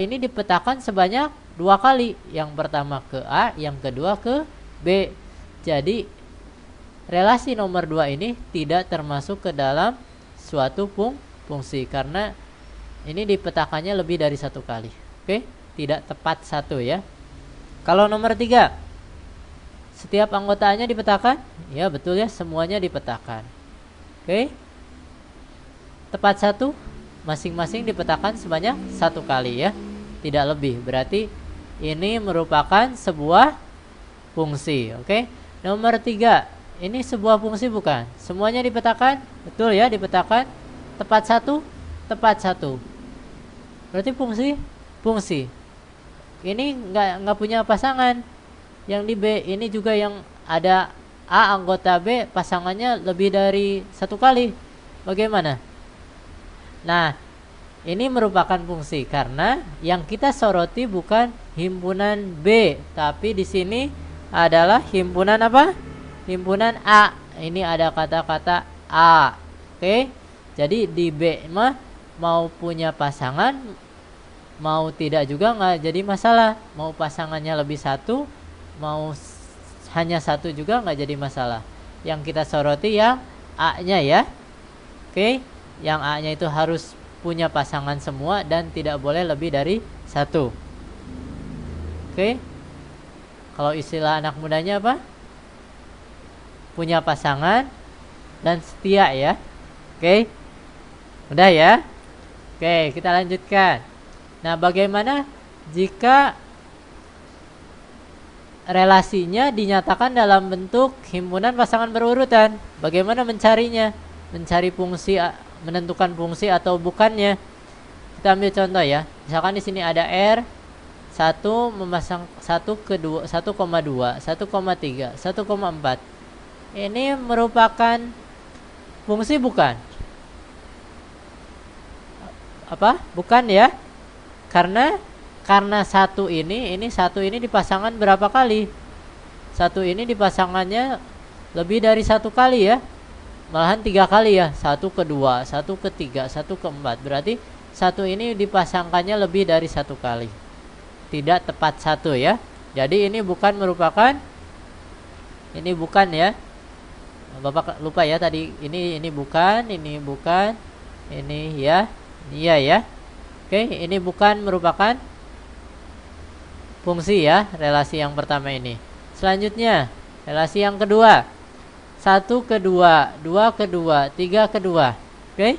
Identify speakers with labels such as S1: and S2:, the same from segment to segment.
S1: ini dipetakan sebanyak 2 kali. Yang pertama ke A, yang kedua ke B. Jadi relasi nomor 2 ini tidak termasuk ke dalam suatu fungsi karena ini dipetakannya lebih dari 1 kali. Oke, tidak tepat 1 ya. Kalau nomor 3, setiap anggotanya dipetakan? Ya betul ya, semuanya dipetakan. Oke, tepat 1, masing-masing dipetakan sebanyak 1 kali ya, tidak lebih. Berarti ini merupakan sebuah fungsi. Oke, nomor 3, ini sebuah fungsi bukan? Semuanya dipetakan? Betul ya, dipetakan. Tepat 1, tepat 1. Berarti fungsi. Ini nggak punya pasangan. Yang di B ini juga yang ada A anggota B pasangannya lebih dari 1 kali. Bagaimana? Nah, ini merupakan fungsi karena yang kita soroti bukan himpunan B, tapi di sini adalah himpunan apa? Himpunan A. Ini ada kata-kata A. Oke. Jadi di B mah mau punya pasangan, mau tidak juga nggak jadi masalah. Mau pasangannya lebih 1, mau hanya 1 juga nggak jadi masalah. Yang kita soroti yang A-nya ya. Oke. Yang A-nya itu harus punya pasangan semua dan tidak boleh lebih dari 1. Oke. Kalau istilah anak mudanya apa? Punya pasangan dan setia ya. Oke. Udah ya. Oke, kita lanjutkan. Nah, bagaimana jika relasinya dinyatakan dalam bentuk himpunan pasangan berurutan? Bagaimana mencarinya? Mencari fungsi, menentukan fungsi atau bukannya. Kita ambil contoh ya. Misalkan di sini ada R 1 memasang 1 ke 2, 1,2, 1,3, 1,4. Ini merupakan fungsi bukan? Apa? Bukan ya. Karena 1 ini 1 ini dipasangkan berapa kali? 1 ini dipasangannya lebih dari 1 kali ya. Malahan 3 kali ya. 1 ke 2, 1 ke 3, 1 ke 4. Berarti 1 ini dipasangkannya lebih dari 1 kali. Tidak tepat 1 ya. Jadi ini bukan merupakan, ini bukan ya. Bapak lupa ya tadi, ini bukan, ini bukan, ini ya. Iya ya. Oke, ini bukan merupakan fungsi ya, relasi yang pertama ini. Selanjutnya, relasi yang kedua. 1 ke 2, 2 ke 2, 3 ke 2. Oke.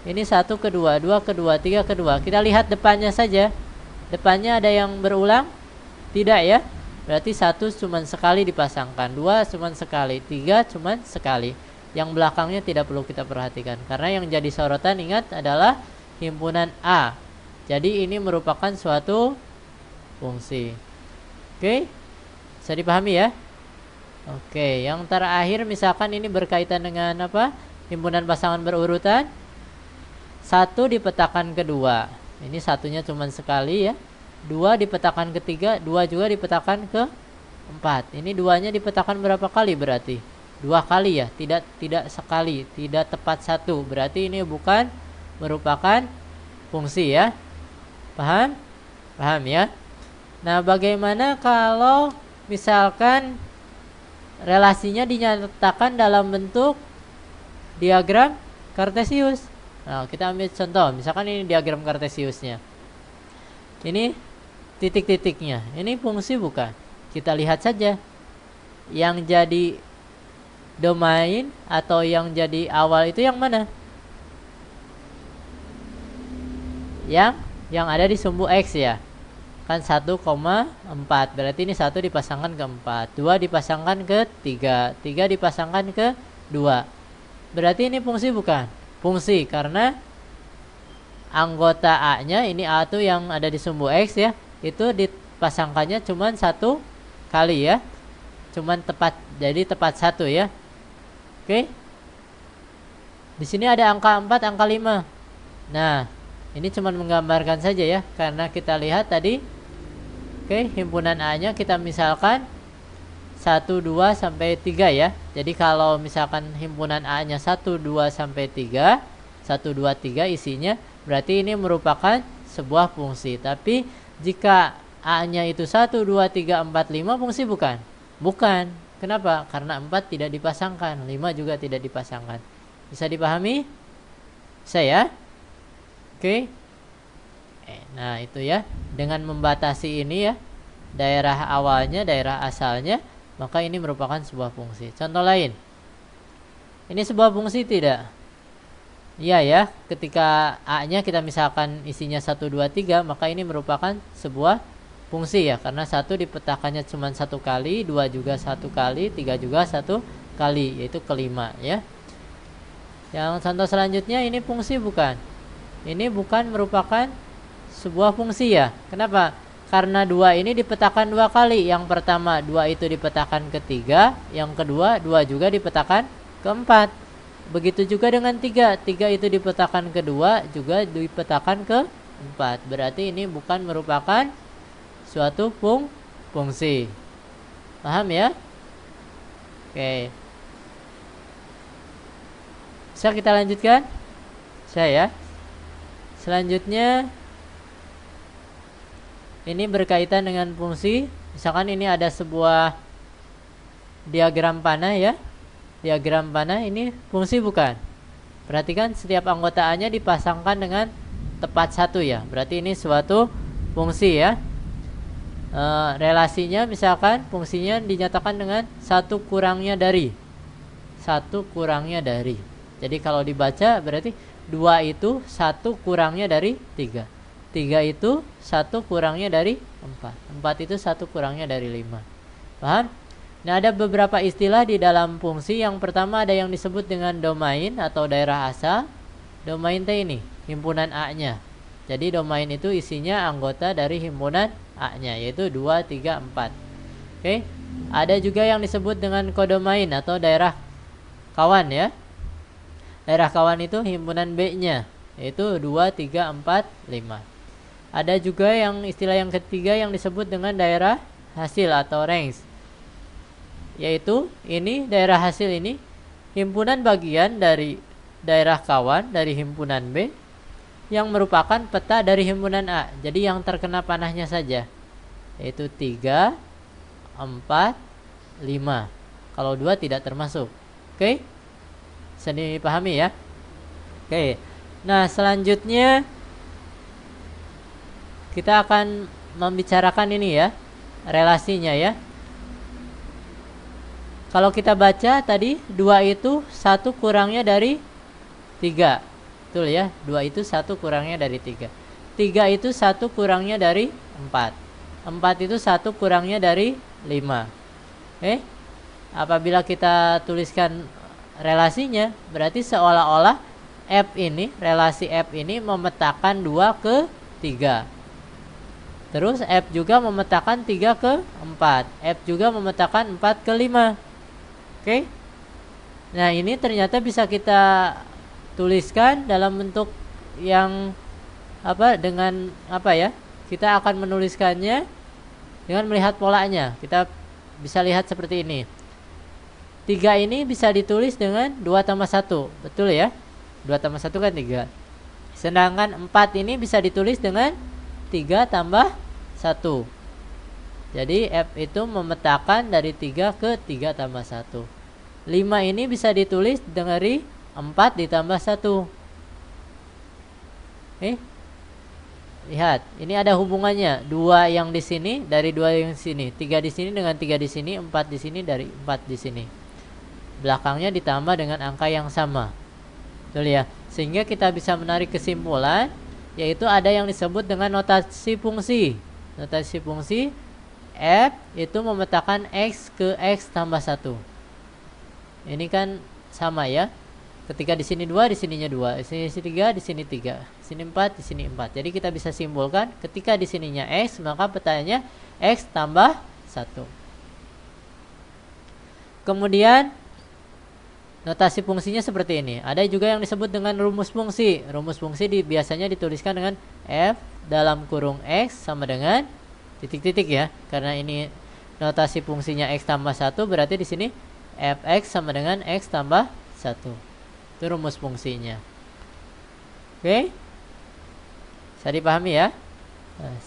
S1: Ini 1 ke 2, 2 ke 2, 3 ke 2. Kita lihat depannya saja. Depannya ada yang berulang? Tidak ya. Berarti 1 cuma sekali dipasangkan, 2 cuma sekali, 3 cuma sekali. Yang belakangnya tidak perlu kita perhatikan karena yang jadi sorotan ingat adalah himpunan A. Jadi ini merupakan suatu fungsi. Oke, bisa dipahami ya? Oke, yang terakhir misalkan ini berkaitan dengan apa? Himpunan pasangan berurutan. 1 dipetakan kedua. Ini 1-nya cuma sekali ya. 2 dipetakan ketiga, 2 juga dipetakan ke 4. Ini 2-nya dipetakan berapa kali berarti? 2 kali ya, tidak sekali, tidak tepat 1. Berarti ini bukan merupakan fungsi ya. Paham? Paham ya? Nah, bagaimana kalau misalkan relasinya dinyatakan dalam bentuk diagram Kartesius? Nah, kita ambil contoh. Misalkan ini diagram Kartesiusnya. Ini titik-titiknya. Ini fungsi bukan? Kita lihat saja. Yang jadi domain atau yang jadi awal itu yang mana? Yang ada di sumbu X ya. Kan 1,4. Berarti ini 1 dipasangkan ke 4, 2 dipasangkan ke 3, 3 dipasangkan ke 2. Berarti ini fungsi bukan? Fungsi karena anggota A-nya, ini A tuh yang ada di sumbu X ya, itu dipasangkannya cuman 1 kali ya. Cuman tepat, jadi tepat 1 ya. Oke. Di sini ada angka 4, angka 5. Nah, ini cuman menggambarkan saja ya, karena kita lihat tadi. Oke, himpunan A-nya kita misalkan 1, 2 sampai 3 ya. Jadi kalau misalkan himpunan A-nya 1, 2 sampai 3, 1, 2, 3 isinya, berarti ini merupakan sebuah fungsi. Tapi jika A-nya itu 1, 2, 3, 4, 5 fungsi bukan? Bukan. Kenapa? Karena 4 tidak dipasangkan, 5 juga tidak dipasangkan. Bisa dipahami? Bisa ya? Oke. Nah itu ya, dengan membatasi ini ya, daerah awalnya, daerah asalnya, maka ini merupakan sebuah fungsi. Contoh lain, ini sebuah fungsi tidak? Iya ya, ketika A-nya kita misalkan isinya 1, 2, 3, maka ini merupakan sebuah fungsi ya, karena 1 dipetakannya cuma 1 kali, 2 juga 1 kali, 3 juga 1 kali, yaitu kelima ya. Yang contoh selanjutnya ini fungsi bukan? Ini bukan merupakan sebuah fungsi ya. Kenapa? Karena 2 ini dipetakan 2 kali. Yang pertama 2 itu dipetakan ke 3, yang kedua 2 juga dipetakan ke 4. Begitu juga dengan 3. 3 itu dipetakan ke 2, juga dipetakan ke 4. Berarti ini bukan merupakan suatu fungsi. Paham ya? Oke. Bisa kita lanjutkan? Saya. Selanjutnya ini berkaitan dengan fungsi. Misalkan ini ada sebuah diagram panah ya. Diagram panah ini fungsi bukan? Perhatikan setiap anggota A-nya dipasangkan dengan tepat 1 ya. Berarti ini suatu fungsi ya. Relasinya misalkan fungsinya dinyatakan dengan 1 kurangnya dari. 1 kurangnya dari. Jadi kalau dibaca berarti 2 itu 1 kurangnya dari 3. 3 itu 1 kurangnya dari 4. 4 itu 1 kurangnya dari 5. Paham? Nah, ada beberapa istilah di dalam fungsi. Yang pertama ada yang disebut dengan domain atau daerah asal. Domain teh ini, himpunan A-nya. Jadi domain itu isinya anggota dari himpunan A-nya, yaitu 2, 3, 4. Oke. Ada juga yang disebut dengan kodomain atau daerah kawan ya. Daerah kawan itu himpunan B-nya, yaitu 2, 3, 4, 5. Ada juga yang istilah yang ketiga yang disebut dengan daerah hasil atau range, yaitu ini daerah hasil ini himpunan bagian dari daerah kawan dari himpunan B yang merupakan peta dari himpunan A. Jadi yang terkena panahnya saja, yaitu 3, 4, 5. Kalau 2 tidak termasuk. Oke? Bisa dipahami ya? Oke. Nah, selanjutnya kita akan membicarakan ini ya, relasinya ya. Kalau kita baca tadi 2 itu 1 kurangnya dari 3. Betul ya? 2 itu 1 kurangnya dari 3. 3 itu 1 kurangnya dari 4. 4 itu 1 kurangnya dari 5. Apabila kita tuliskan relasinya, berarti seolah-olah F ini, relasi F ini memetakan 2 ke 3. Terus F juga memetakan 3 ke 4. F juga memetakan 4 ke 5. Oke. Nah, ini ternyata bisa kita tuliskan dalam bentuk yang dengan ya? Kita akan menuliskannya dengan melihat polanya. Kita bisa lihat seperti ini. 3 ini bisa ditulis dengan 2 tambah 1. Betul ya? 2 tambah 1 kan 3. Sedangkan 4 ini bisa ditulis dengan 3 tambah 1. Jadi F itu memetakan dari 3 ke 3 tambah 1. 5 ini bisa ditulis dari 4 ditambah 1. Lihat, ini ada hubungannya. 2 yang di sini dari 2 yang di sini, 3 di sini dengan 3 di sini, 4 di sini dari 4 di sini. Belakangnya ditambah dengan angka yang sama. Betul ya? Sehingga kita bisa menarik kesimpulan, yaitu ada yang disebut dengan notasi fungsi. Notasi fungsi F itu memetakan X ke X tambah 1. Ini kan sama ya. Ketika di sini 2, di sininya 2, di sini 3, di sini 3, di sini 4, di sini 4. Jadi kita bisa simpulkan ketika di sininya X, maka petanya X tambah 1. Kemudian notasi fungsinya seperti ini. Ada juga yang disebut dengan rumus fungsi. Rumus fungsi biasanya dituliskan dengan F dalam kurung X sama dengan titik-titik ya. Karena ini notasi fungsinya X tambah 1, berarti di sini Fx sama dengan X tambah 1. Itu rumus fungsinya. Oke. Bisa dipahami ya? Nah,